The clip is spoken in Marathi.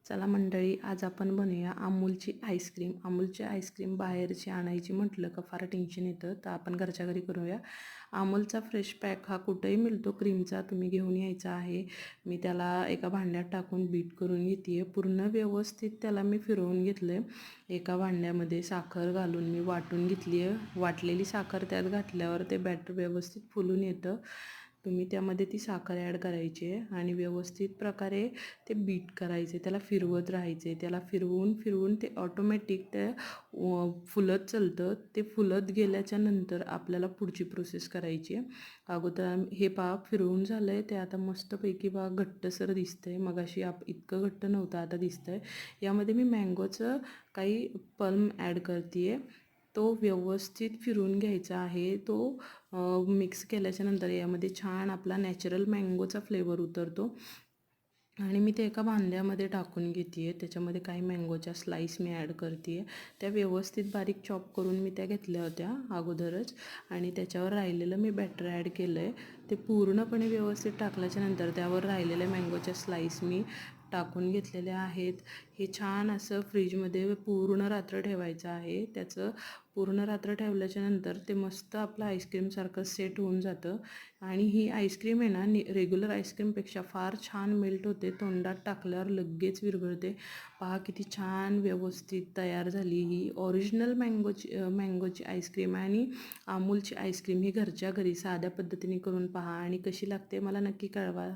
चला मंडळी, आज आपण बनवूया अमूलची आईस्क्रीम. अमूलची आईस्क्रीम बाहेरची आणायची म्हटलं का फार टेन्शन येतं, तर आपण घरच्या घरी करूया. अमूलचा फ्रेश पॅक हा कुठेही मिळतो क्रीमचा, तुम्ही घेऊन यायचा आहे. मी त्याला एका भांड्यात टाकून बीट करून घेते आहे. पूर्ण व्यवस्थित त्याला मी फिरवून घेतलं आहे. एका भांड्यामध्ये साखर घालून मी वाटून घेतली आहे. वाटलेली साखर त्यात घातल्यावर ते बॅटर व्यवस्थित फुलून येतं. तुम्ही त्यामध्ये ती साखर ॲड करायची आहे आणि व्यवस्थित प्रकारे ते बीट करायचे, त्याला फिरवत राहायचे. त्याला फिरवून फिरवून ते ऑटोमॅटिक ते फुलत चालतं. ते फुलत गेल्याच्या नंतर आपल्याला पुढची प्रोसेस करायची आहे. अगोदर हे फिरवून झालं आहे, ते आता मस्तपैकी घट्टसर दिसतं आहे. मगाशी इतकं घट्ट नव्हतं, आता दिसतं आहे. यामध्ये मी मँगोचं काही पल्म ॲड करते आहे. तो व्यवस्थित फिरवून घ्यायचा आहे. तो मिक्स केल्याच्या नंतर यामध्ये छान आपला नॅचरल मँगोचा फ्लेवर उतरतो आणि मी ते एका भांड्यामध्ये टाकून घेते आहे. त्याच्यामध्ये काही मँगोच्या स्लाईस मी ॲड करते आहे. त्या व्यवस्थित बारीक चॉप करून मी त्या घेतल्या होत्या अगोदरच आणि त्याच्यावर राहिलेलं मी बॅटर ॲड केलं आहे. ते पूर्णपणे व्यवस्थित टाकल्याच्या नंतर त्यावर राहिलेल्या मँगोच्या स्लाईस मी टाकून घेतलेल्या आहेत. हे छान असं फ्रीजमध्ये पूर्ण रात्र ठेवायचं आहे. त्याचं पूर्ण रात्र ठेवल्याच्या नंतर ते मस्त आपलं आईस्क्रीमसारखं सेट होऊन जातं आणि ही आईस्क्रीम आहे ना, रेग्युलर आईस्क्रीमपेक्षा फार छान मेल्ट होते. तोंडात टाकल्यावर लगेच विरघळते. पहा किती छान व्यवस्थित तयार झाली ही ओरिजिनल मँगोची आईस्क्रीम. आणि अमूलची आईस्क्रीम ही घरच्या घरी साध्या पद्धतीने करून पहा आणि कशी लागते मला नक्की कळवा.